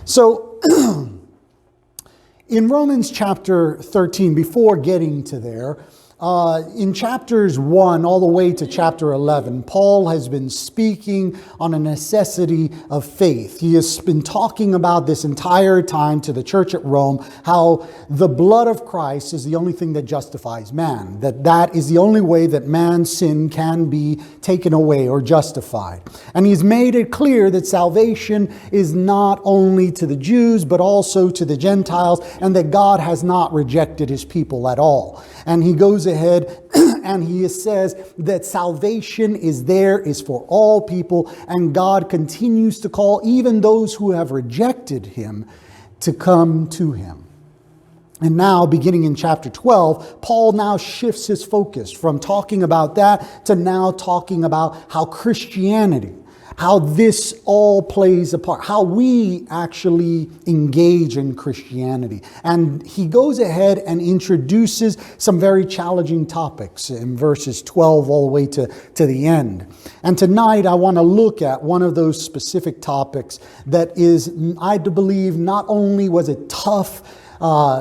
So in Romans chapter 13, before getting to there, in chapters 1 all the way to chapter 11, Paul has been speaking on a necessity of faith. He has been talking about this entire time to the church at Rome, how the blood of Christ is the only thing that justifies man, that is the only way that man's sin can be taken away or justified. And he's made it clear that salvation is not only to the Jews, but also to the Gentiles, and that God has not rejected his people at all. And he goes ahead and he says that salvation is for all people, and God continues to call even those who have rejected him to come to him. And now, beginning in chapter 12, Paul now shifts his focus from talking about that to now talking about how Christianity, how this all plays a part, how we actually engage in Christianity. And he goes ahead and introduces some very challenging topics in verses 12 all the way to the end. And tonight I want to look at one of those specific topics that is, I believe, not only was it tough,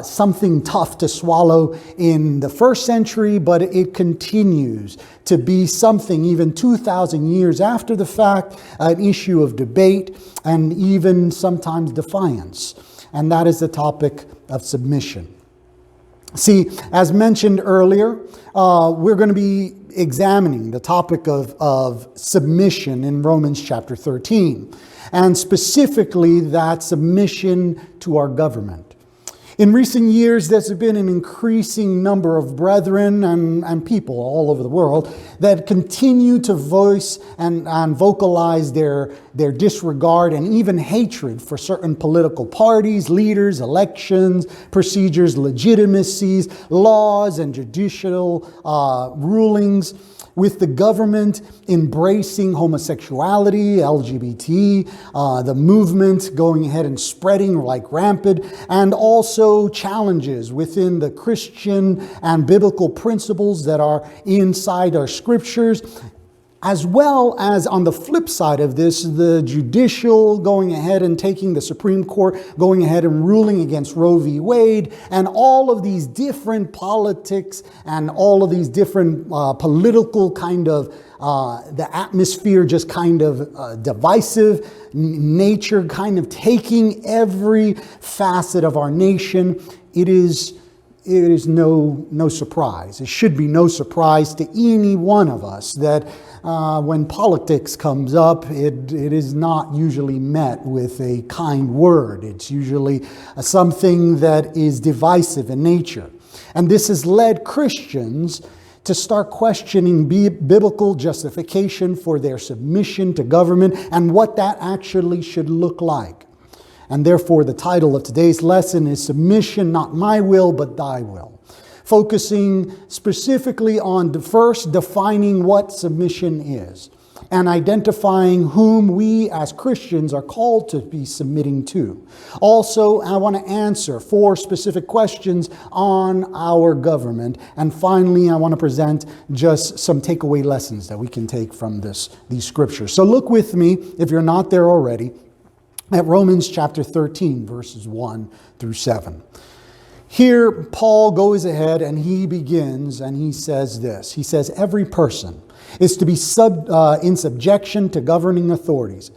something tough to swallow in the first century, but it continues to be something even 2,000 years after the fact, an issue of debate and even sometimes defiance. And that is the topic of submission. See, as mentioned earlier, we're going to be examining the topic of submission in Romans chapter 13, and specifically that submission to our government. In recent years, there's been an increasing number of brethren and people all over the world that continue to voice and vocalize their disregard and even hatred for certain political parties, leaders, elections, procedures, legitimacies, laws, and judicial rulings, with the government embracing homosexuality, LGBT, the movement going ahead and spreading like rampant, and also challenges within the Christian and biblical principles that are inside our scriptures, as well as on the flip side of this, the judicial going ahead and taking the Supreme Court, going ahead and ruling against Roe v. Wade, and all of these different politics and all of these different political kind of, the atmosphere just kind of divisive nature, kind of taking every facet of our nation. It is no surprise. It should be no surprise to any one of us that when politics comes up, it is not usually met with a kind word. It's usually something that is divisive in nature. And this has led Christians to start questioning biblical justification for their submission to government and what that actually should look like. And therefore, the title of today's lesson is Submission, Not My Will, But Thy Will. Focusing specifically on first defining what submission is and identifying whom we as Christians are called to be submitting to. Also, I want to answer 4 specific questions on our government. And finally, I want to present just some takeaway lessons that we can take from these scriptures. So look with me, if you're not there already, at Romans chapter 13, verses 1 through 7. Here, Paul goes ahead and he begins and he says this. He says, every person is to be in subjection to governing authorities.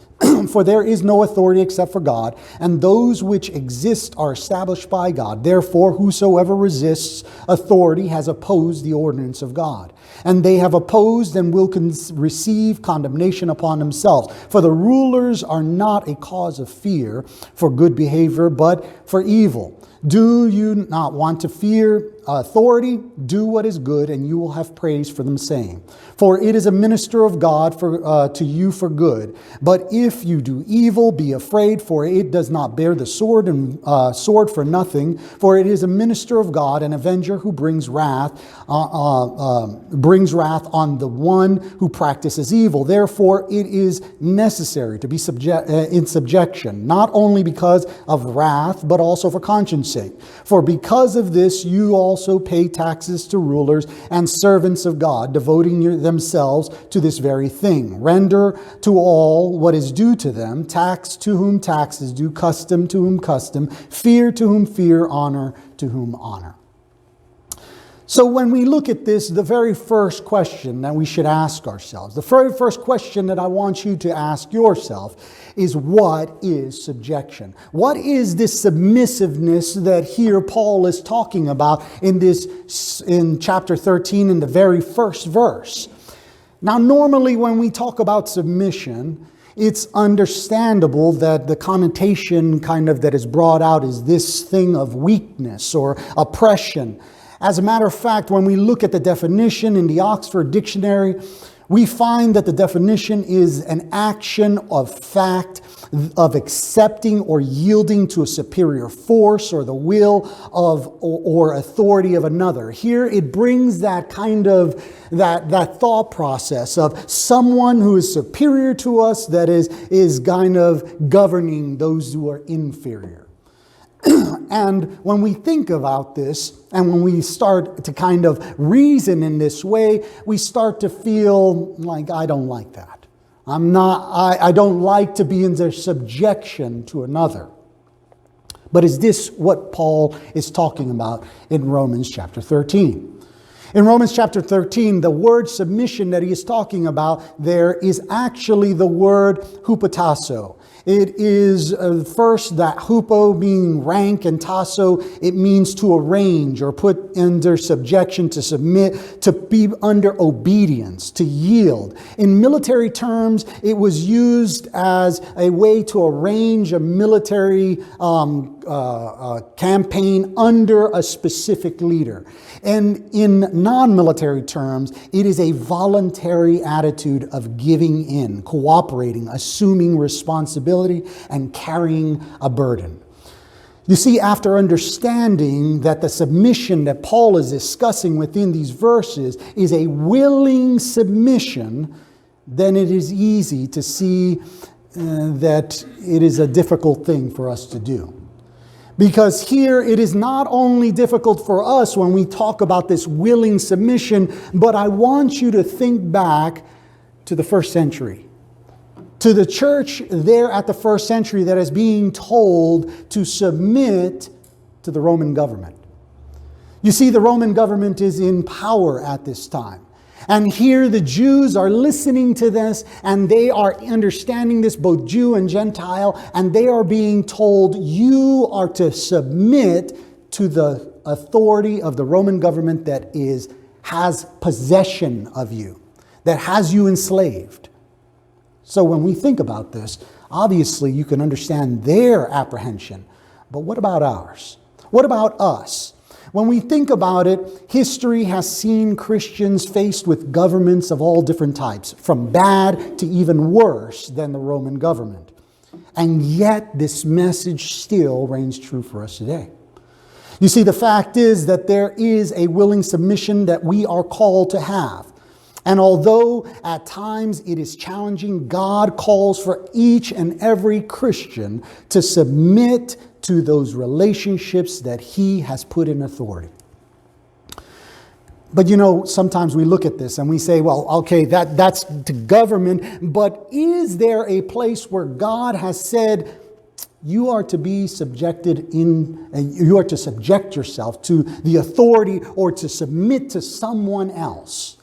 For there is no authority except for God, and those which exist are established by God. Therefore, whosoever resists authority has opposed the ordinance of God. And they have opposed and will receive condemnation upon themselves. For the rulers are not a cause of fear for good behavior, but for evil. Do you not want to fear authority? Do what is good, and you will have praise for them saying. For it is a minister of God to you for good. But if you do evil, be afraid, for it does not bear the sword for nothing. For it is a minister of God, an avenger who brings wrath on the one who practices evil. Therefore, it is necessary to be in subjection, not only because of wrath, but also for conscience sake. For because of this, you also pay taxes to rulers and servants of God, devoting themselves to this very thing. Render to all what is due to them, tax to whom tax is due, custom to whom custom, fear to whom fear, honor to whom honor. So when we look at this, the very first question that we should ask ourselves, the very first question that I want you to ask yourself is, what is subjection? What is this submissiveness that here Paul is talking about in chapter 13 in the very first verse? Now, normally when we talk about submission, it's understandable that the connotation that is brought out is this thing of weakness or oppression. As a matter of fact, when we look at the definition in the Oxford Dictionary, we find that the definition is an action of fact of accepting or yielding to a superior force or the will of or authority of another. Here it brings that that thought process of someone who is superior to us, that is kind of governing those who are inferior. And when we think about this, and when we start to kind of reason in this way, we start to feel like, I don't like that. I don't like to be in their subjection to another. But is this what Paul is talking about in Romans chapter 13? In Romans chapter 13, the word submission that he is talking about there is actually the word hupotasso. It is first that hupo meaning rank, and tasso, it means to arrange or put under subjection, to submit, to be under obedience, to yield. In military terms, it was used as a way to arrange a military campaign under a specific leader. And in non-military terms, it is a voluntary attitude of giving in, cooperating, assuming responsibility, and carrying a burden. You see, after understanding that the submission that Paul is discussing within these verses is a willing submission, then it is easy to see that it is a difficult thing for us to do. Because here it is not only difficult for us when we talk about this willing submission, but I want you to think back to the first century. To the church there at the first century that is being told to submit to the Roman government. You see, the Roman government is in power at this time. And here the Jews are listening to this, and they are understanding this, both Jew and Gentile, and they are being told, you are to submit to the authority of the Roman government that has possession of you, that has you enslaved. So when we think about this, obviously you can understand their apprehension. But what about ours? What about us? When we think about it, history has seen Christians faced with governments of all different types, from bad to even worse than the Roman government. And yet this message still reigns true for us today. You see, the fact is that there is a willing submission that we are called to have. And although at times it is challenging, God calls for each and every Christian to submit to those relationships that He has put in authority. But sometimes we look at this and we say, well, okay, that's to government, but is there a place where God has said, you are to be subjected you are to subject yourself to the authority or to submit to someone else?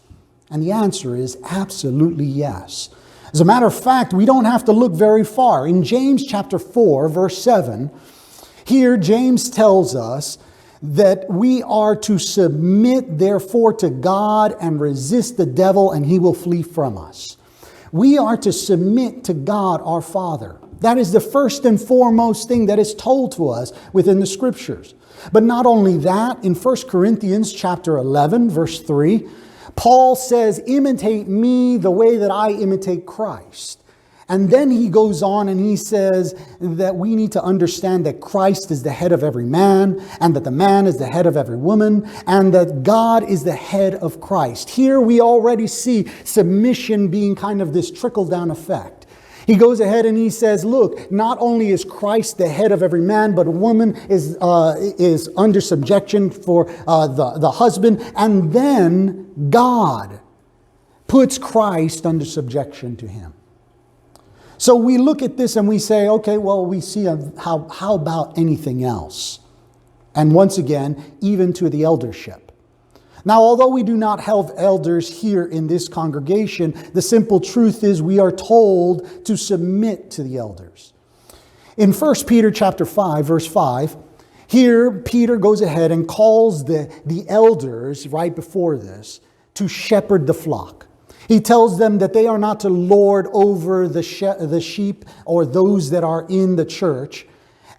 And the answer is absolutely yes. As a matter of fact, we don't have to look very far. In James chapter 4, verse 7, here James tells us that we are to submit therefore to God and resist the devil, and he will flee from us. We are to submit to God our Father. That is the first and foremost thing that is told to us within the Scriptures. But not only that, in 1 Corinthians chapter 11, verse 3, Paul says, imitate me the way that I imitate Christ. And then he goes on and he says that we need to understand that Christ is the head of every man, and that the man is the head of every woman, and that God is the head of Christ. Here we already see submission being kind of this trickle-down effect. He goes ahead and he says, look, not only is Christ the head of every man, but a woman is under subjection for the husband. And then God puts Christ under subjection to him. So we look at this and we say, okay, well, we see how about anything else? And once again, even to the eldership. Now, although we do not have elders here in this congregation, the simple truth is we are told to submit to the elders. In 1 Peter chapter 5, verse 5, here Peter goes ahead and calls the elders right before this to shepherd the flock. He tells them that they are not to lord over the sheep or those that are in the church.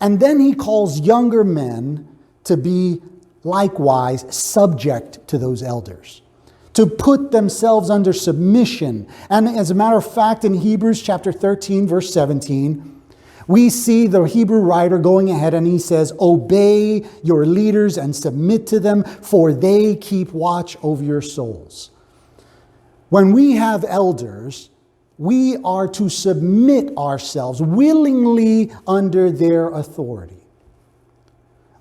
And then he calls younger men to be likewise subject to those elders, to put themselves under submission. And as a matter of fact, in Hebrews chapter 13, verse 17, we see the Hebrew writer going ahead and he says, obey your leaders and submit to them, for they keep watch over your souls. When we have elders, we are to submit ourselves willingly under their authority.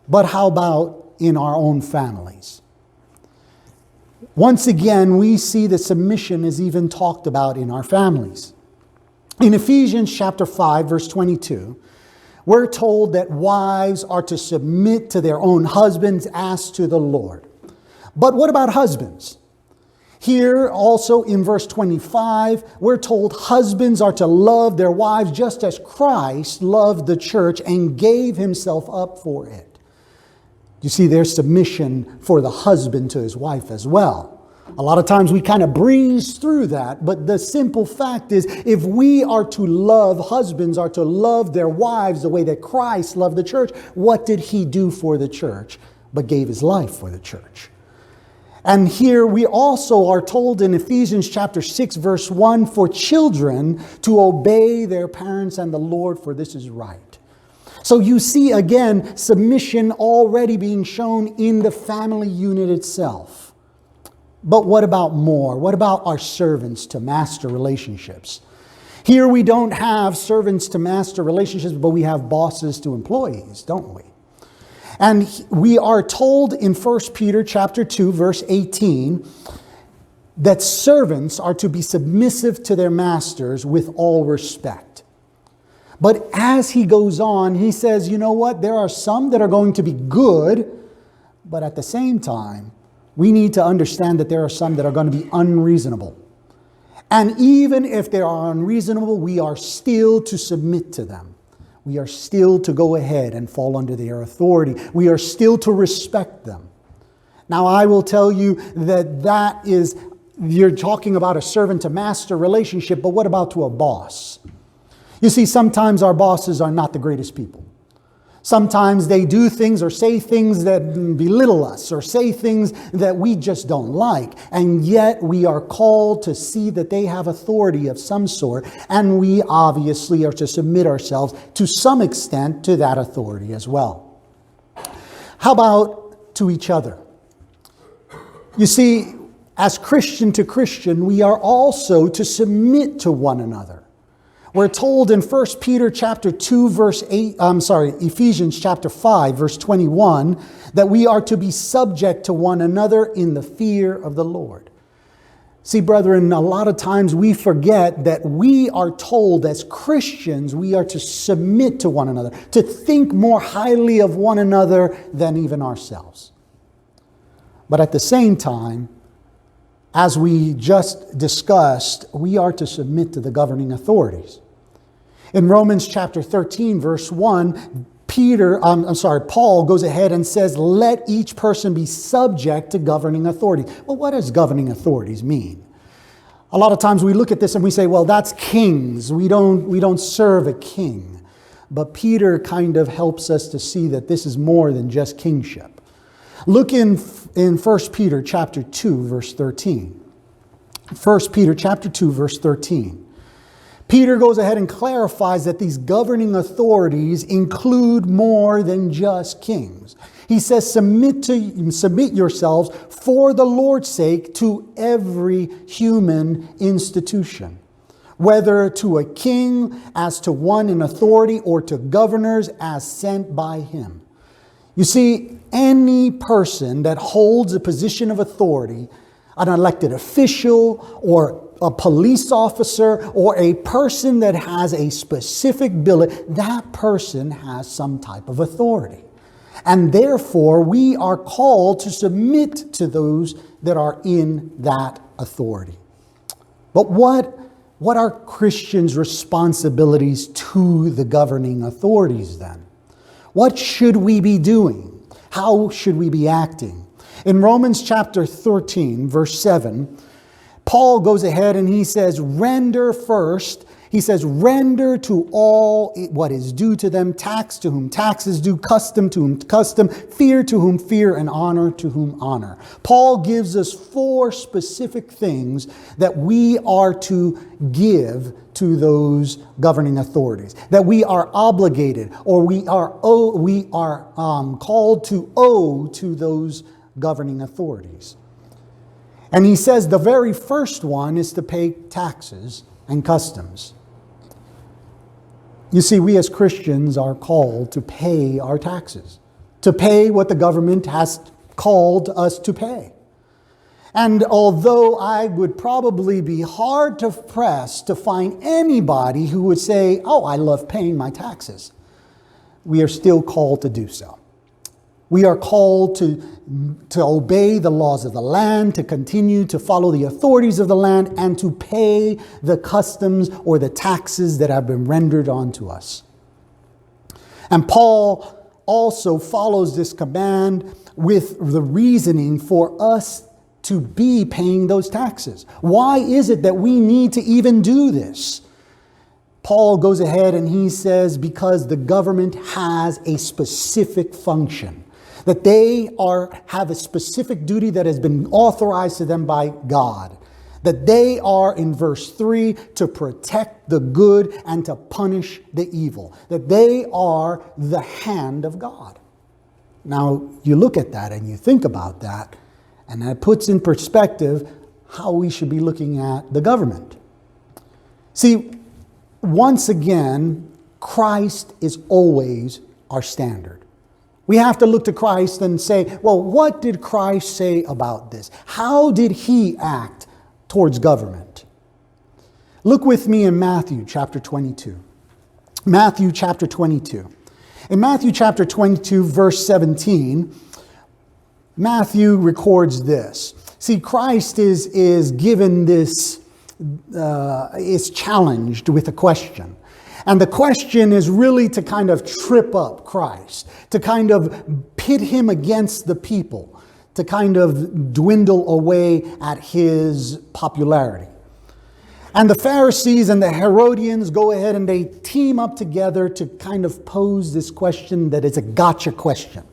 But how about in our own families? Once again, we see that submission is even talked about in our families. In Ephesians chapter 5, verse 22, we're told that wives are to submit to their own husbands as to the Lord. But what about husbands? Here also in verse 25, we're told husbands are to love their wives just as Christ loved the church and gave himself up for it. You see, there's submission for the husband to his wife as well. A lot of times we kind of breeze through that, but the simple fact is, if we are to love, husbands are to love their wives the way that Christ loved the church, what did he do for the church but gave his life for the church? And here we also are told in Ephesians chapter 6, verse 1, for children to obey their parents and the Lord, for this is right. So you see again, submission already being shown in the family unit itself. But what about more? What about our servants to master relationships? Here we don't have servants to master relationships, but we have bosses to employees, don't we? And we are told in 1 Peter chapter 2, verse 18, that servants are to be submissive to their masters with all respect. But as he goes on, he says, you know what? There are some that are going to be good, but at the same time, we need to understand that there are some that are going to be unreasonable. And even if they are unreasonable, we are still to submit to them. We are still to go ahead and fall under their authority. We are still to respect them. Now, I will tell you that is, you're talking about a servant to master relationship, but what about to a boss? You see, sometimes our bosses are not the greatest people. Sometimes they do things or say things that belittle us or say things that we just don't like. And yet we are called to see that they have authority of some sort. And we obviously are to submit ourselves to some extent to that authority as well. How about to each other? You see, as Christian to Christian, we are also to submit to one another. We're told in 1 Peter chapter 2, Ephesians chapter 5, verse 21, that we are to be subject to one another in the fear of the Lord. See, brethren, a lot of times we forget that we are told as Christians, we are to submit to one another, to think more highly of one another than even ourselves. But at the same time, as we just discussed, we are to submit to the governing authorities. In Romans chapter 13, verse 1, Paul goes ahead and says, let each person be subject to governing authority. Well, what does governing authorities mean? A lot of times we look at this and we say, well, that's kings. We don't serve a king. But Peter kind of helps us to see that this is more than just kingship. Look in 1 Peter chapter 2, verse 13. 1 Peter chapter 2, verse 13. Peter goes ahead and clarifies that these governing authorities include more than just kings. He says, submit yourselves for the Lord's sake to every human institution, whether to a king as to one in authority or to governors as sent by him. You see, any person that holds a position of authority, an elected official or a police officer or a person that has a specific billet, that person has some type of authority. And therefore, we are called to submit to those that are in that authority. But what are Christians' responsibilities to the governing authorities then? What should we be doing? How should we be acting? In Romans chapter 13, verse 7, Paul goes ahead and he says, render first. He says, render to all what is due to them, tax to whom tax is due, custom to whom custom, fear to whom fear, and honor to whom honor. Paul gives us 4 specific things that we are to give to those governing authorities, that we are obligated or we are called to owe to those governing authorities. And he says the very first one is to pay taxes and customs. You see, we as Christians are called to pay our taxes, to pay what the government has called us to pay. And although I would probably be hard to press to find anybody who would say, oh, I love paying my taxes, we are still called to do so. We are called to obey the laws of the land, to continue to follow the authorities of the land, and to pay the customs or the taxes that have been rendered onto us. And Paul also follows this command with the reasoning for us to be paying those taxes. Why is it that we need to even do this? Paul goes ahead and he says, because the government has a specific function, that they have a specific duty that has been authorized to them by God. That they are, in verse 3, to protect the good and to punish the evil. That they are the hand of God. Now, you look at that and you think about that, and that puts in perspective how we should be looking at the government. See, once again, Christ is always our standard. We have to look to Christ and say, well, what did Christ say about this? How did he act towards government? Look with me in Matthew chapter 22. Matthew chapter 22. In Matthew chapter 22, verse 17, Matthew records this. See, Christ is given this, is challenged with a question. And the question is really to kind of trip up Christ, to kind of pit him against the people, to kind of dwindle away at his popularity. And the Pharisees and the Herodians go ahead and they team up together to kind of pose this question that is a gotcha question.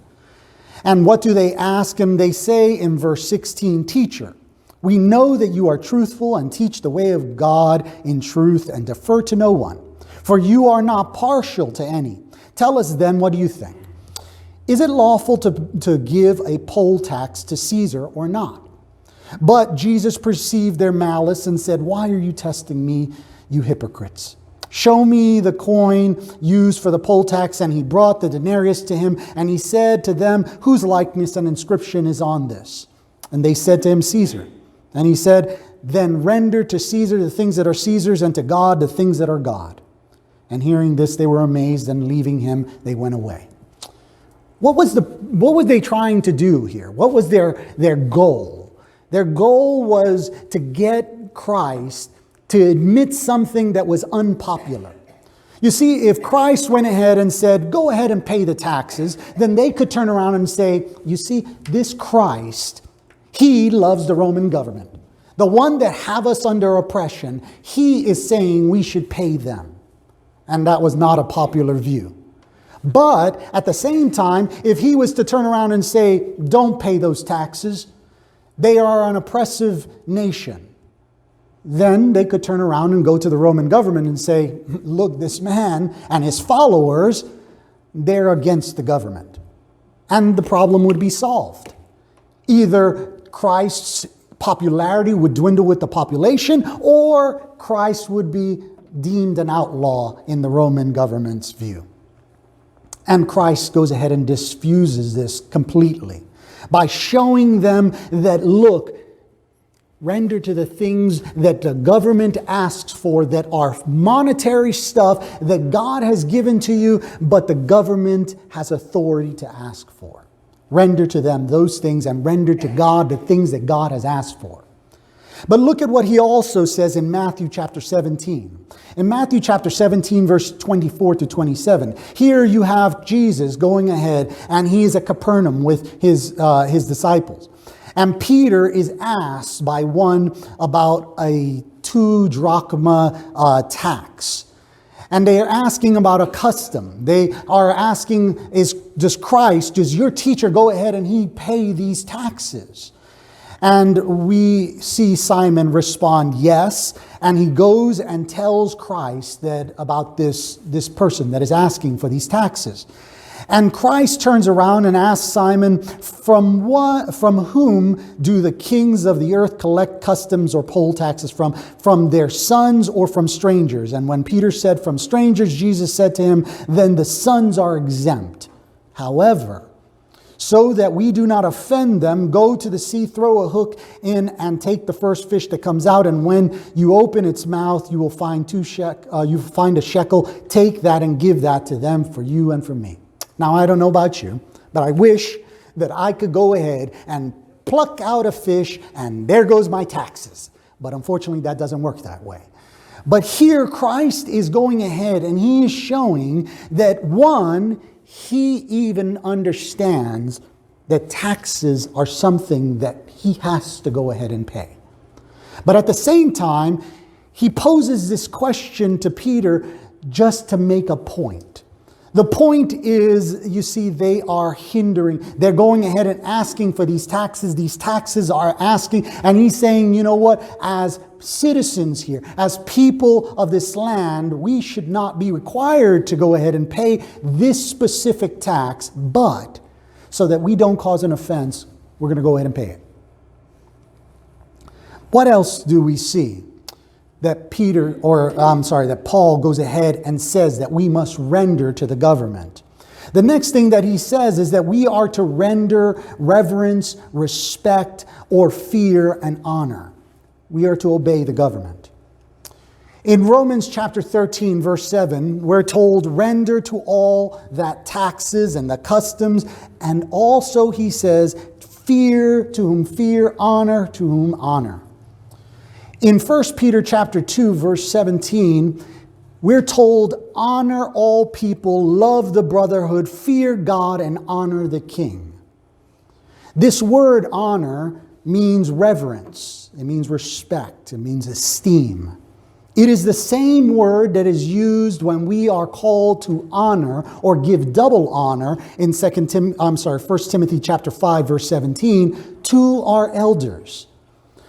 And what do they ask him? They say in verse 16, Teacher, we know that you are truthful and teach the way of God in truth and defer to no one. For you are not partial to any. Tell us then, what do you think? Is it lawful to give a poll tax to Caesar or not? But Jesus perceived their malice and said, Why are you testing me, you hypocrites? Show me the coin used for the poll tax. And he brought the denarius to him, and he said to them, Whose likeness and inscription is on this? And they said to him, Caesar. And he said, Then render to Caesar the things that are Caesar's, and to God the things that are God. And hearing this, they were amazed, and leaving him, they went away. What were they trying to do here? What was their goal? Their goal was to get Christ to admit something that was unpopular. You see, if Christ went ahead and said, go ahead and pay the taxes, then they could turn around and say, you see, this Christ, he loves the Roman government. The one that have us under oppression, he is saying we should pay them. And that was not a popular view. But at the same time, if he was to turn around and say, don't pay those taxes, they are an oppressive nation, then they could turn around and go to the Roman government and say, look, this man and his followers, they're against the government. And the problem would be solved. Either Christ's popularity would dwindle with the population, or Christ would be deemed an outlaw in the Roman government's view. And Christ goes ahead and diffuses this completely by showing them that, look, Render to the things that the government asks for, that are monetary stuff that God has given to you, but the government has authority to ask for. Render to them those things, and render to God the things that God has asked for. But look at what he also says in Matthew chapter 17. In Matthew chapter 17, verse 24 to 27, here you have Jesus going ahead, and he is at Capernaum with his disciples. And Peter is asked by one about a 2 drachma tax. And they are asking about a custom. They are asking, does your teacher go ahead and he pay these taxes? And we see Simon respond, yes. And he goes and tells Christ that about this person that is asking for these taxes. And Christ turns around and asks Simon, from whom do the kings of the earth collect customs or poll taxes from? From their sons or from strangers? And when Peter said from strangers, Jesus said to him, then the sons are exempt. However, so that we do not offend them, go to the sea, throw a hook in, and take the first fish that comes out. And when you open its mouth, you will find a shekel. Take that and give that to them for you and for me. Now, I don't know about you, but I wish that I could go ahead and pluck out a fish and there goes my taxes. But unfortunately, that doesn't work that way. But here, Christ is going ahead and he is showing that, one, he even understands that taxes are something that he has to go ahead and pay. But at the same time, he poses this question to Peter just to make a point. The point is, you see, they are hindering. They're going ahead and asking for these taxes. These taxes are asking. And he's saying, you know what? As citizens here, as people of this land, we should not be required to go ahead and pay this specific tax. But so that we don't cause an offense, we're going to go ahead and pay it. What else do we see? That Paul goes ahead and says that we must render to the government. The next thing that he says is that we are to render reverence, respect, or fear and honor. We are to obey the government. In Romans chapter 13, verse 7, we're told, render to all that taxes and the customs, and also he says, fear to whom fear, honor to whom honor. In 1 Peter chapter 2, verse 17, we're told, honor all people, love the brotherhood, fear God, and honor the king. This word honor means reverence. It means respect. It means esteem. It is the same word that is used when we are called to honor or give double honor in 1 Timothy chapter 5, verse 17, to our elders.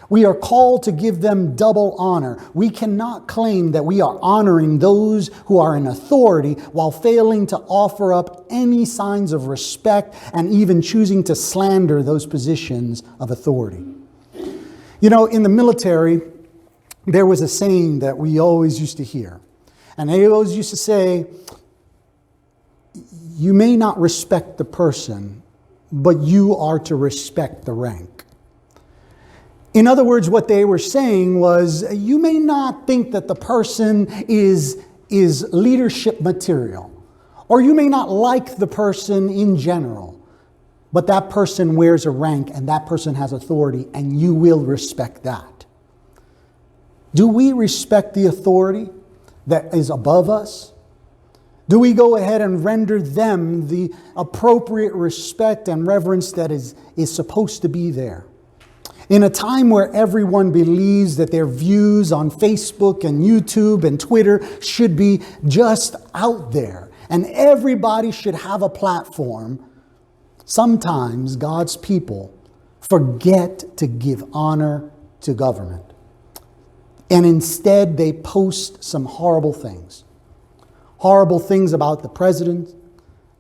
We are called to give them double honor. We cannot claim that we are honoring those who are in authority while failing to offer up any signs of respect and even choosing to slander those positions of authority. You know, in the military, there was a saying that we always used to hear. And they always used to say, you may not respect the person, but you are to respect the rank. In other words, what they were saying was, you may not think that the person is leadership material, or you may not like the person in general, but that person wears a rank and that person has authority, and you will respect that. Do we respect the authority that is above us? Do we go ahead and render them the appropriate respect and reverence that is supposed to be there? In a time where everyone believes that their views on Facebook and YouTube and Twitter should be just out there and everybody should have a platform, sometimes God's people forget to give honor to government. And instead they post some horrible things. Horrible things about the president,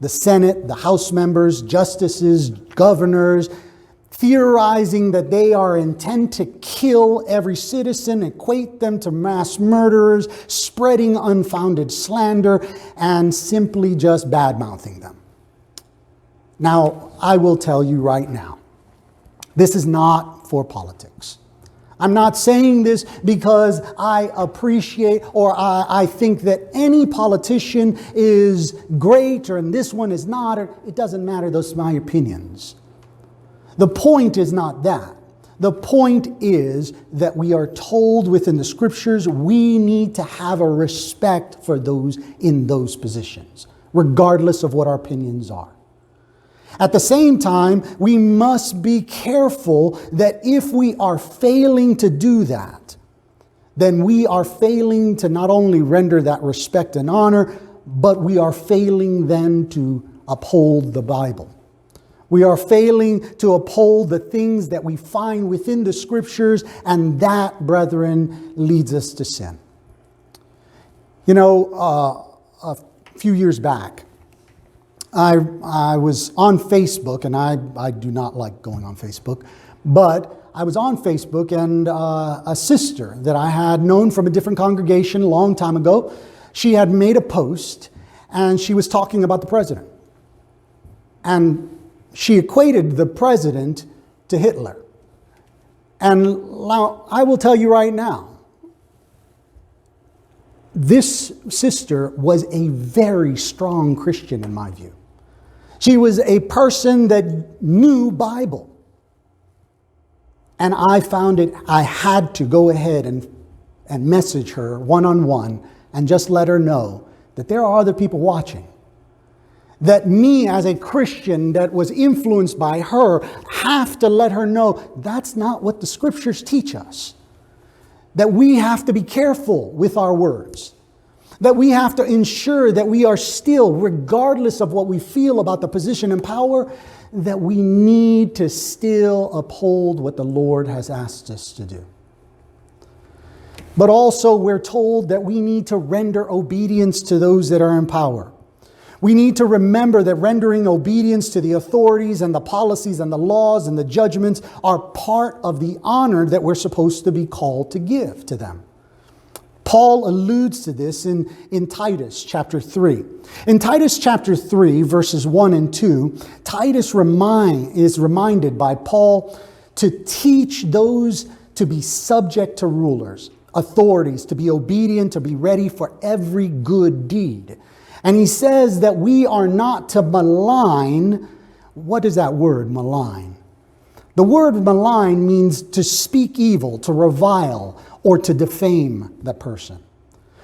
the Senate, the House members, justices, governors, theorizing that they are intent to kill every citizen, equate them to mass murderers, spreading unfounded slander, and simply just bad-mouthing them. Now, I will tell you right now, this is not for politics. I'm not saying this because I appreciate or I think that any politician is great or and this one is not. Or it doesn't matter. Those are my opinions. The point is not that. The point is that we are told within the scriptures we need to have a respect for those in those positions, regardless of what our opinions are. At the same time, we must be careful that if we are failing to do that, then we are failing to not only render that respect and honor, but we are failing then to uphold the Bible. We are failing to uphold the things that we find within the scriptures, and that, brethren, leads us to sin. You know, a few years back, I was on Facebook, and I do not like going on Facebook, but I was on Facebook, and a sister that I had known from a different congregation a long time ago, she had made a post, and she was talking about the president. And she equated the president to Hitler. And now, I will tell you right now, this sister was a very strong Christian in my view. She was a person that knew Bible. And I found it, I had to go ahead and message her one-on-one and just let her know that there are other people watching. That me as a Christian that was influenced by her have to let her know that's not what the scriptures teach us. That we have to be careful with our words. That we have to ensure that we are still, regardless of what we feel about the position and power, that we need to still uphold what the Lord has asked us to do. But also we're told that we need to render obedience to those that are in power. We need to remember that rendering obedience to the authorities and the policies and the laws and the judgments are part of the honor that we're supposed to be called to give to them. Paul alludes to this in Titus chapter 3. In Titus chapter 3, verses 1 and 2, Titus is reminded by Paul to teach those to be subject to rulers, authorities, to be obedient, to be ready for every good deed. And he says that we are not to malign. What is that word, malign? The word malign means to speak evil, to revile, or to defame the person.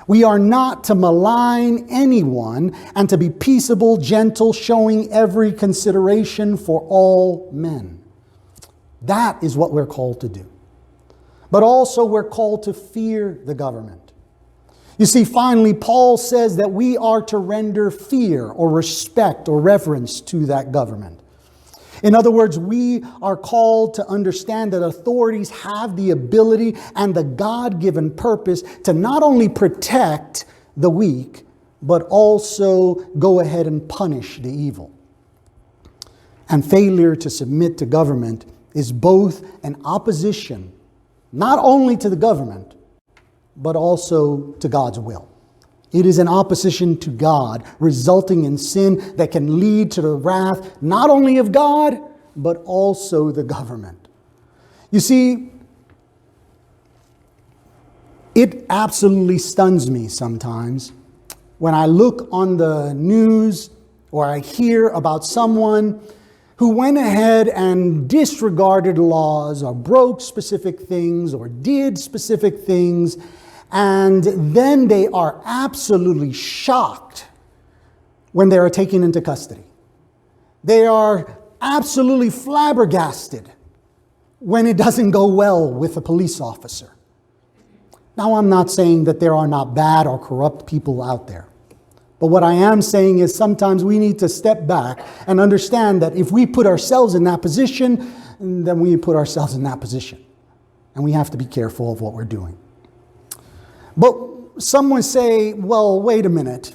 We are not to malign anyone and to be peaceable, gentle, showing every consideration for all men. That is what we're called to do. But also we're called to fear the government. You see, finally, Paul says that we are to render fear or respect or reverence to that government. In other words, we are called to understand that authorities have the ability and the God-given purpose to not only protect the weak, but also go ahead and punish the evil. And failure to submit to government is both an opposition, not only to the government, but also to God's will. It is an opposition to God, resulting in sin that can lead to the wrath not only of God, but also the government. You see, it absolutely stuns me sometimes when I look on the news or I hear about someone who went ahead and disregarded laws or broke specific things or did specific things, and then they are absolutely shocked when they are taken into custody. They are absolutely flabbergasted when it doesn't go well with a police officer. Now, I'm not saying that there are not bad or corrupt people out there. But what I am saying is sometimes we need to step back and understand that if we put ourselves in that position, then we put ourselves in that position. And we have to be careful of what we're doing. But someone say, well, wait a minute.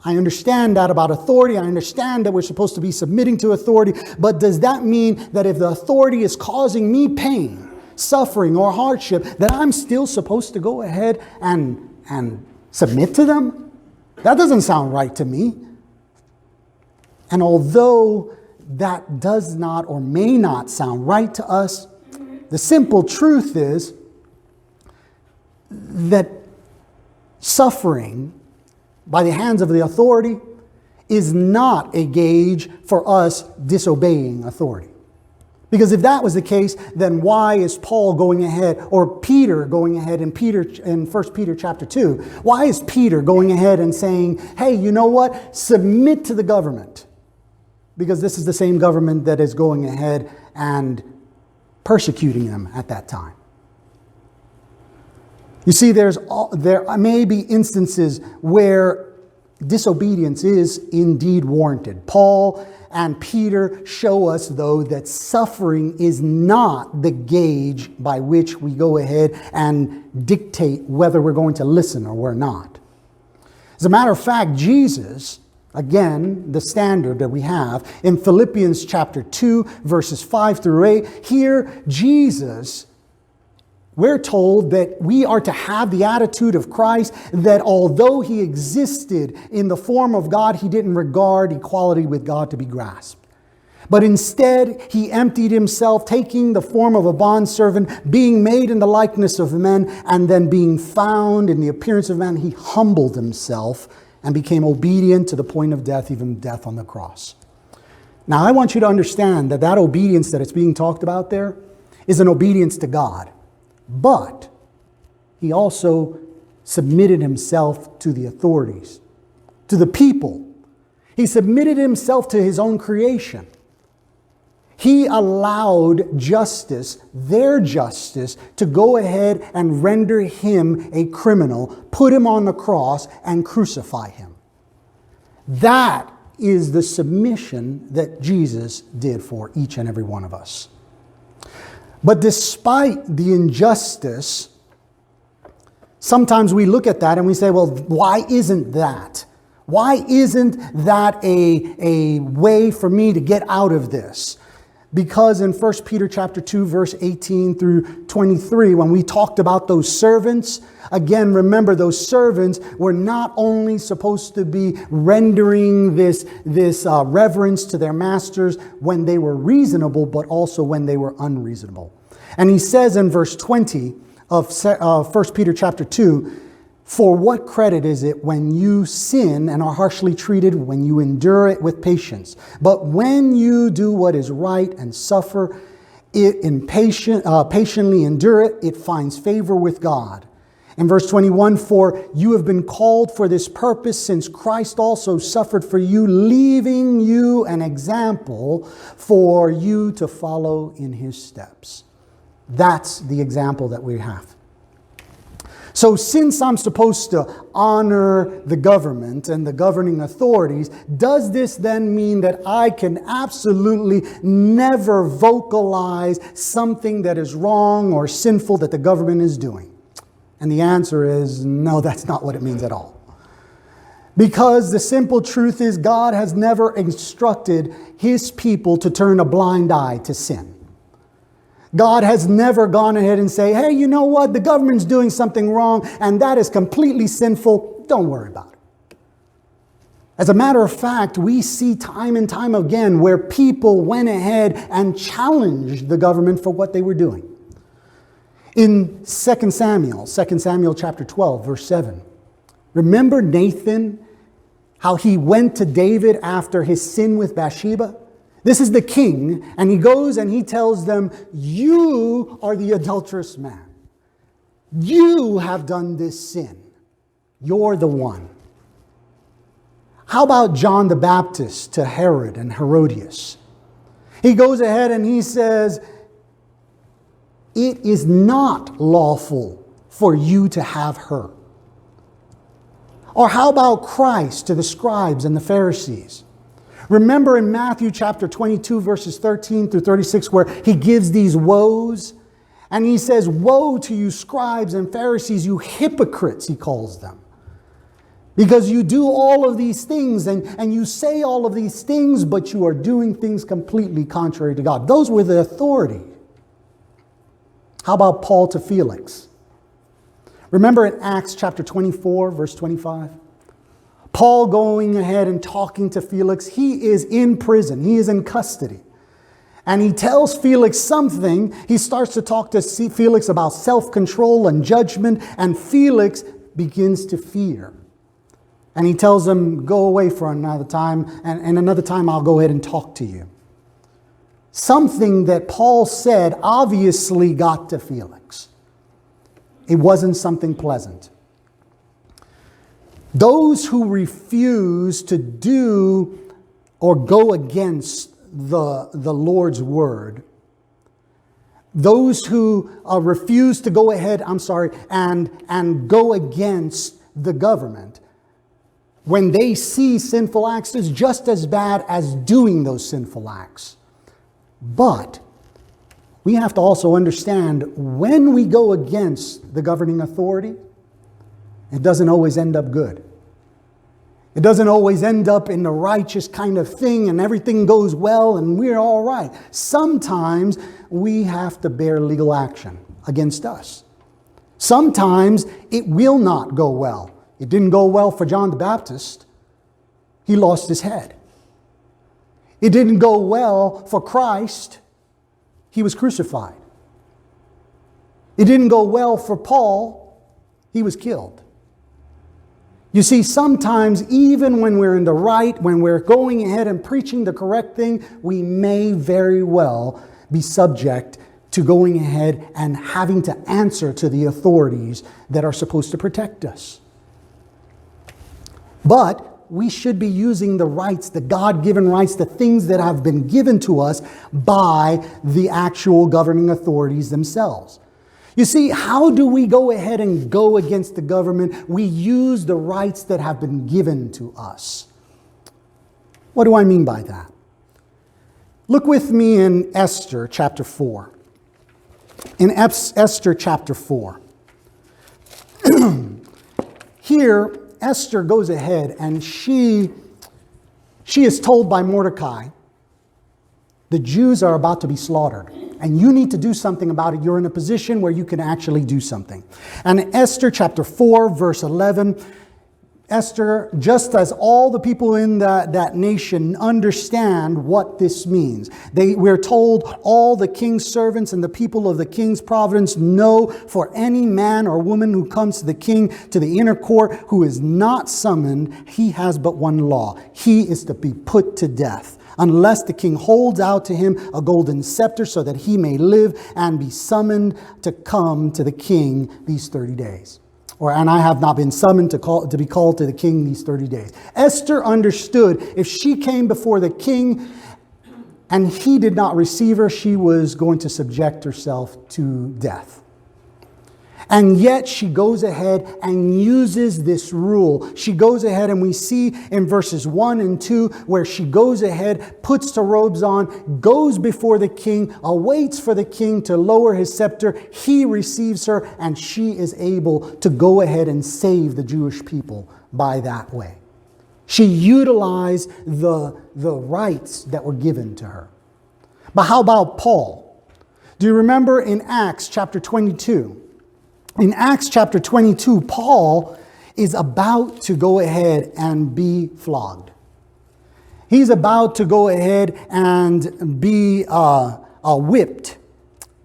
I understand that about authority. I understand that we're supposed to be submitting to authority. But does that mean that if the authority is causing me pain, suffering, or hardship, that I'm still supposed to go ahead and submit to them? That doesn't sound right to me. And although that does not or may not sound right to us, the simple truth is that suffering by the hands of the authority is not a gauge for us disobeying authority. Because if that was the case, then why is Paul going ahead, or Peter going ahead in 1 Peter chapter 2, why is Peter going ahead and saying, hey, you know what? Submit to the government. Because this is the same government that is going ahead and persecuting them at that time. You see, there may be instances where disobedience is indeed warranted. Paul and Peter show us, though, that suffering is not the gauge by which we go ahead and dictate whether we're going to listen or we're not. As a matter of fact, Jesus, again, the standard that we have in Philippians chapter 2, verses 5 through 8, here Jesus, we're told that we are to have the attitude of Christ, that although he existed in the form of God, he didn't regard equality with God to be grasped. But instead, he emptied himself, taking the form of a bondservant, being made in the likeness of men, and then being found in the appearance of man, he humbled himself and became obedient to the point of death, even death on the cross. Now, I want you to understand that that obedience that it's being talked about there is an obedience to God. But he also submitted himself to the authorities, to the people. He submitted himself to his own creation. He allowed justice, their justice, to go ahead and render him a criminal, put him on the cross, and crucify him. That is the submission that Jesus did for each and every one of us. But despite the injustice, sometimes we look at that and we say, well, why isn't that? Why isn't that a way for me to get out of this? Because in 1 Peter chapter 2, verse 18 through 23, when we talked about those servants, again, remember those servants were not only supposed to be rendering this reverence to their masters when they were reasonable, but also when they were unreasonable. And he says in verse 20 of 1 Peter chapter 2, for what credit is it when you sin and are harshly treated, when you endure it with patience? But when you do what is right and suffer it patiently endure it, it finds favor with God. In verse 21, for you have been called for this purpose, since Christ also suffered for you, leaving you an example for you to follow in his steps. That's the example that we have. So since I'm supposed to honor the government and the governing authorities, does this then mean that I can absolutely never vocalize something that is wrong or sinful that the government is doing? And the answer is no, that's not what it means at all. Because the simple truth is God has never instructed his people to turn a blind eye to sin. God has never gone ahead and say, hey, you know what? The government's doing something wrong and that is completely sinful. Don't worry about it. As a matter of fact, we see time and time again where people went ahead and challenged the government for what they were doing. In 2 Samuel chapter 12, verse 7. Remember Nathan, how he went to David after his sin with Bathsheba? This is the king, and he goes and he tells them, you are the adulterous man. You have done this sin. You're the one. How about John the Baptist to Herod and Herodias? He goes ahead and he says, it is not lawful for you to have her. Or how about Christ to the scribes and the Pharisees? Remember in Matthew chapter 22, verses 13 through 36, where he gives these woes. And he says, woe to you scribes and Pharisees, you hypocrites, he calls them. Because you do all of these things and you say all of these things, but you are doing things completely contrary to God. Those were the authority. How about Paul to Felix? Remember in Acts chapter 24, verse 25? Paul going ahead and talking to Felix. He is in prison. He is in custody. And he tells Felix something. He starts to talk to Felix about self-control and judgment, and Felix begins to fear. And he tells him, go away for another time, and another time I'll go ahead and talk to you. Something that Paul said obviously got to Felix. It wasn't something pleasant. Those who refuse to do or go against the Lord's word, those who refuse to go ahead, and go against the government, when they see sinful acts, is just as bad as doing those sinful acts. But we have to also understand, when we go against the governing authority, it doesn't always end up good. It doesn't always end up in the righteous kind of thing and everything goes well and we're all right. Sometimes we have to bear legal action against us. Sometimes it will not go well. It didn't go well for John the Baptist. He lost his head. It didn't go well for Christ. He was crucified. It didn't go well for Paul. He was killed. You see, sometimes even when we're in the right, when we're going ahead and preaching the correct thing, we may very well be subject to going ahead and having to answer to the authorities that are supposed to protect us. But we should be using the rights, the God-given rights, the things that have been given to us by the actual governing authorities themselves. You see, how do we go ahead and go against the government? We use the rights that have been given to us. What do I mean by that? Look with me in Esther chapter 4. In Esther chapter 4. Here, Esther goes ahead and she is told by Mordecai, the Jews are about to be slaughtered. And you need to do something about it. You're in a position where you can actually do something. And Esther chapter 4, verse 11, Esther, just as all the people in that nation understand what this means. We're told all the king's servants and the people of the king's province know, for any man or woman who comes to the king, to the inner court, who is not summoned, he has but one law. He is to be put to death, unless the king holds out to him a golden scepter so that he may live and be summoned to come to the king these 30 days. And I have not been summoned to be called to the king these 30 days. Esther understood if she came before the king and he did not receive her, she was going to subject herself to death. And yet she goes ahead and uses this rule. She goes ahead, and we see in verses 1 and 2 where she goes ahead, puts the robes on, goes before the king, awaits for the king to lower his scepter. He receives her, and she is able to go ahead and save the Jewish people by that way. She utilized the rights that were given to her. But how about Paul? Do you remember in Acts chapter 22? In Acts chapter 22, Paul is about to go ahead and be flogged. He's about to go ahead and be whipped.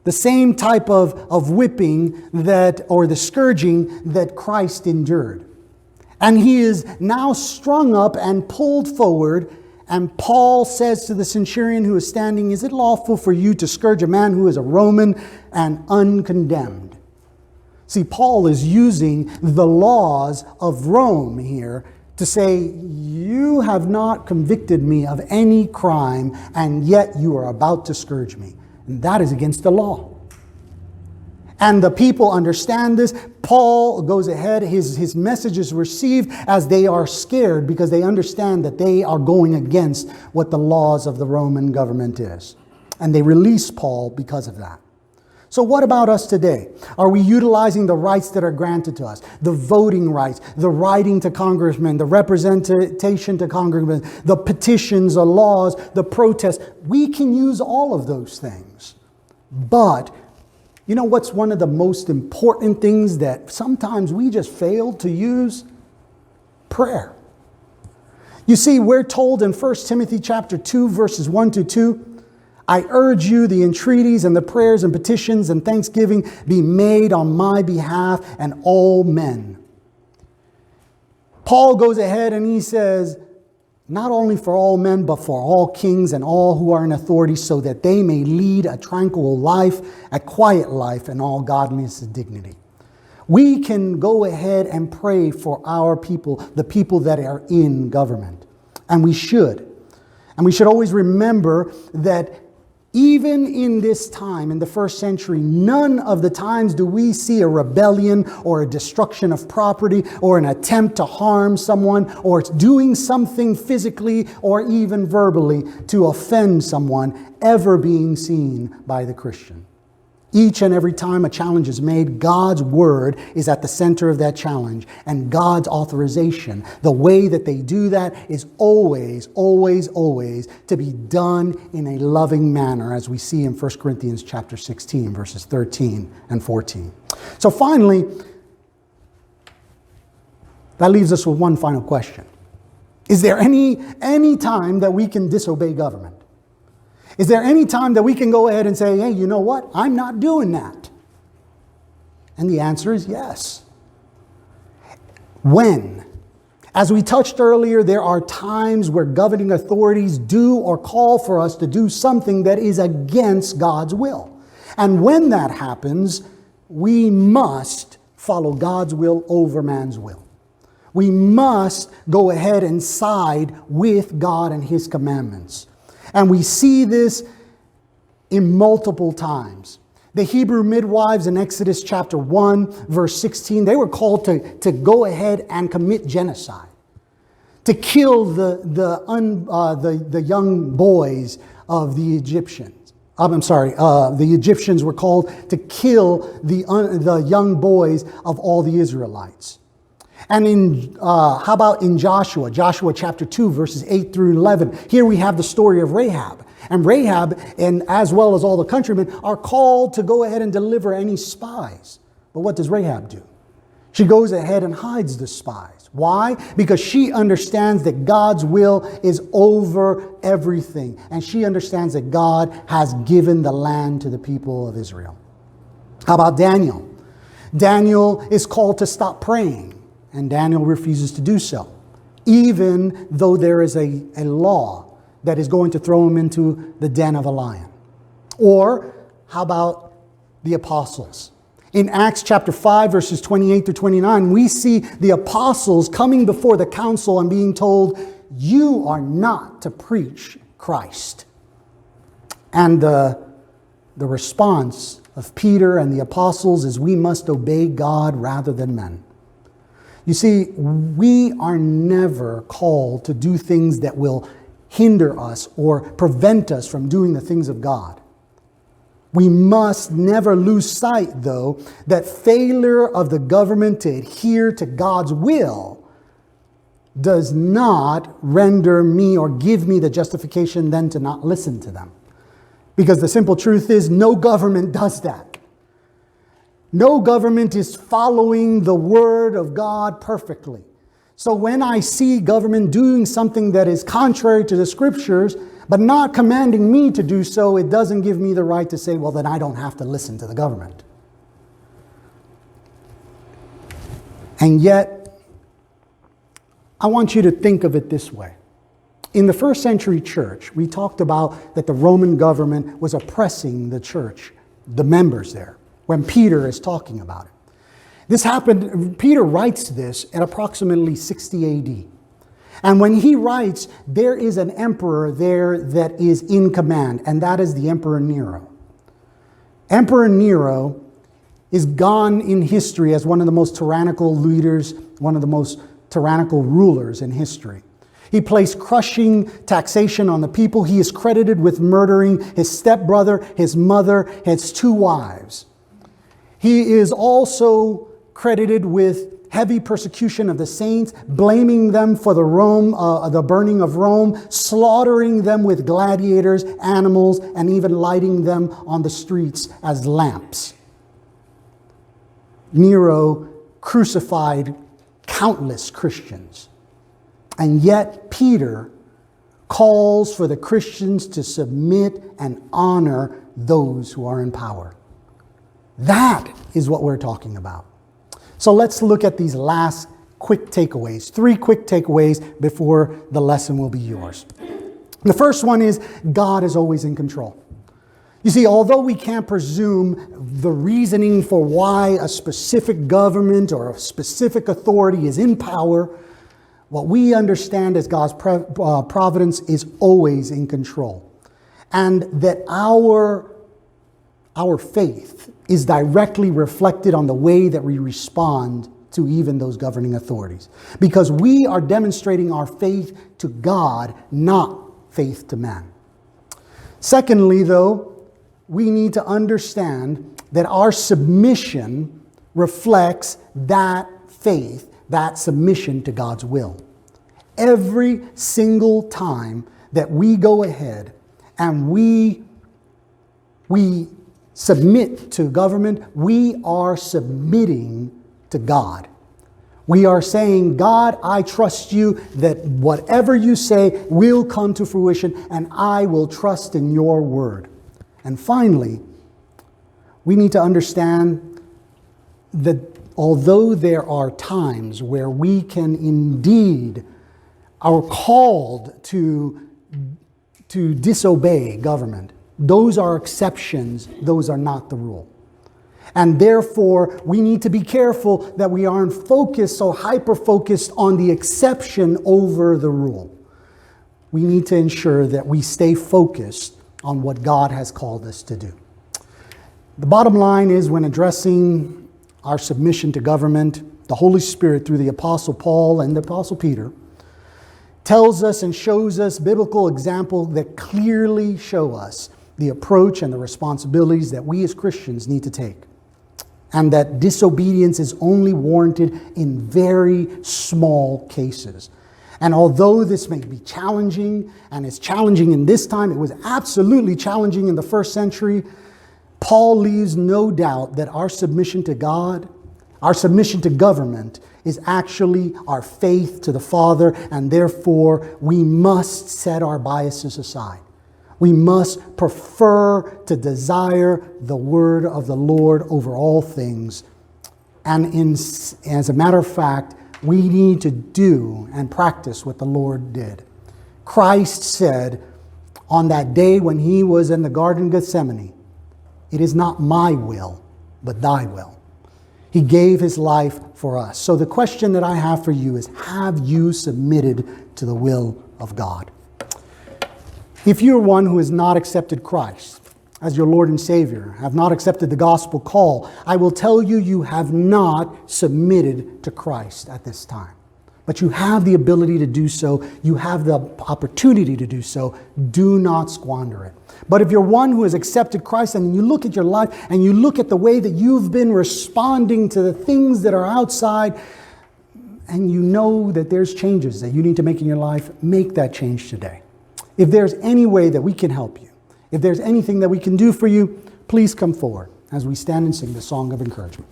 The same type of whipping or the scourging that Christ endured. And he is now strung up and pulled forward. And Paul says to the centurion who is standing, "Is it lawful for you to scourge a man who is a Roman and uncondemned?" See, Paul is using the laws of Rome here to say, you have not convicted me of any crime, and yet you are about to scourge me. And that is against the law. And the people understand this. Paul goes ahead. His message is received as they are scared because they understand that they are going against what the laws of the Roman government is. And they release Paul because of that. So what about us today? Are we utilizing the rights that are granted to us? The voting rights, the writing to congressmen, the representation to congressmen, the petitions, the laws, the protests. We can use all of those things. But you know what's one of the most important things that sometimes we just fail to use? Prayer. You see, we're told in 1 Timothy chapter 2, verses 1 to 2, I urge you, the entreaties and the prayers and petitions and thanksgiving be made on my behalf and all men. Paul goes ahead and he says, not only for all men, but for all kings and all who are in authority, so that they may lead a tranquil life, a quiet life, in all godliness and dignity. We can go ahead and pray for our people, the people that are in government. And we should. And we should always remember that even in this time, in the first century, none of the times do we see a rebellion or a destruction of property or an attempt to harm someone or doing something physically or even verbally to offend someone ever being seen by the Christian. Each and every time a challenge is made, God's word is at the center of that challenge, and God's authorization. The way that they do that is always, always, always to be done in a loving manner, as we see in 1 Corinthians chapter 16, verses 13 and 14. So finally, that leaves us with one final question. Is there any time that we can disobey government? Is there any time that we can go ahead and say, hey, you know what? I'm not doing that. And the answer is yes. When? As we touched earlier, there are times where governing authorities do or call for us to do something that is against God's will. And when that happens, we must follow God's will over man's will. We must go ahead and side with God and His commandments. And we see this in multiple times. The Hebrew midwives in Exodus chapter 1, verse 16, they were called to go ahead and commit genocide, to kill the young boys of the Egyptians. The Egyptians were called to kill the young boys of all the Israelites. And how about in Joshua chapter 2, verses 8 through 11. Here we have the story of Rahab. And Rahab, and as well as all the countrymen, are called to go ahead and deliver any spies. But what does Rahab do? She goes ahead and hides the spies. Why? Because she understands that God's will is over everything. And she understands that God has given the land to the people of Israel. How about Daniel? Daniel is called to stop praying. And Daniel refuses to do so, even though there is a law that is going to throw him into the den of a lion. Or how about the apostles? In Acts chapter 5, verses 28 to 29, we see the apostles coming before the council and being told, you are not to preach Christ. And the response of Peter and the apostles is, we must obey God rather than men. You see, we are never called to do things that will hinder us or prevent us from doing the things of God. We must never lose sight, though, that failure of the government to adhere to God's will does not render me or give me the justification then to not listen to them. Because the simple truth is, no government does that. No government is following the word of God perfectly. So when I see government doing something that is contrary to the scriptures, but not commanding me to do so, it doesn't give me the right to say, well, then I don't have to listen to the government. And yet, I want you to think of it this way. In the first century church, we talked about that the Roman government was oppressing the church, the members there, when Peter is talking about it. This happened, Peter writes this at approximately 60 AD. And when he writes, there is an emperor there that is in command, and that is the Emperor Nero. Emperor Nero is gone in history as one of the most tyrannical leaders, one of the most tyrannical rulers in history. He placed crushing taxation on the people. He is credited with murdering his stepbrother, his mother, his 2 wives. He is also credited with heavy persecution of the saints, blaming them for the burning of Rome, slaughtering them with gladiators, animals, and even lighting them on the streets as lamps. Nero crucified countless Christians. And yet Peter calls for the Christians to submit and honor those who are in power. That is what we're talking about. So let's look at these last quick takeaways. 3 quick takeaways before the lesson will be yours. The first one is God is always in control. You see, although we can't presume the reasoning for why a specific government or a specific authority is in power, what we understand as God's providence is always in control. And that our faith is directly reflected on the way that we respond to even those governing authorities. Because we are demonstrating our faith to God, not faith to man. Secondly, though, we need to understand that our submission reflects that faith, that submission to God's will. Every single time that we go ahead and we submit to government, we are submitting to God. We are saying, God, I trust you that whatever you say will come to fruition, and I will trust in your word. And finally, we need to understand that although there are times where we can indeed are called to disobey government, those are exceptions, those are not the rule. And therefore, we need to be careful that we aren't focused, so hyper-focused on the exception over the rule. We need to ensure that we stay focused on what God has called us to do. The bottom line is, when addressing our submission to government, the Holy Spirit, through the Apostle Paul and the Apostle Peter, tells us and shows us biblical examples that clearly show us the approach and the responsibilities that we as Christians need to take. And that disobedience is only warranted in very small cases. And although this may be challenging, and it's challenging in this time, it was absolutely challenging in the first century, Paul leaves no doubt that our submission to God, our submission to government, is actually our faith to the Father, and therefore we must set our biases aside. We must prefer to desire the word of the Lord over all things. And as a matter of fact, we need to do and practice what the Lord did. Christ said on that day when he was in the Garden of Gethsemane, "It is not my will, but thy will." He gave his life for us. So the question that I have for you is, have you submitted to the will of God? If you're one who has not accepted Christ as your Lord and Savior, have not accepted the gospel call, I will tell you, you have not submitted to Christ at this time. But you have the ability to do so. You have the opportunity to do so. Do not squander it. But if you're one who has accepted Christ, and you look at your life and you look at the way that you've been responding to the things that are outside, and you know that there's changes that you need to make in your life, make that change today. If there's any way that we can help you, if there's anything that we can do for you, please come forward as we stand and sing the song of encouragement.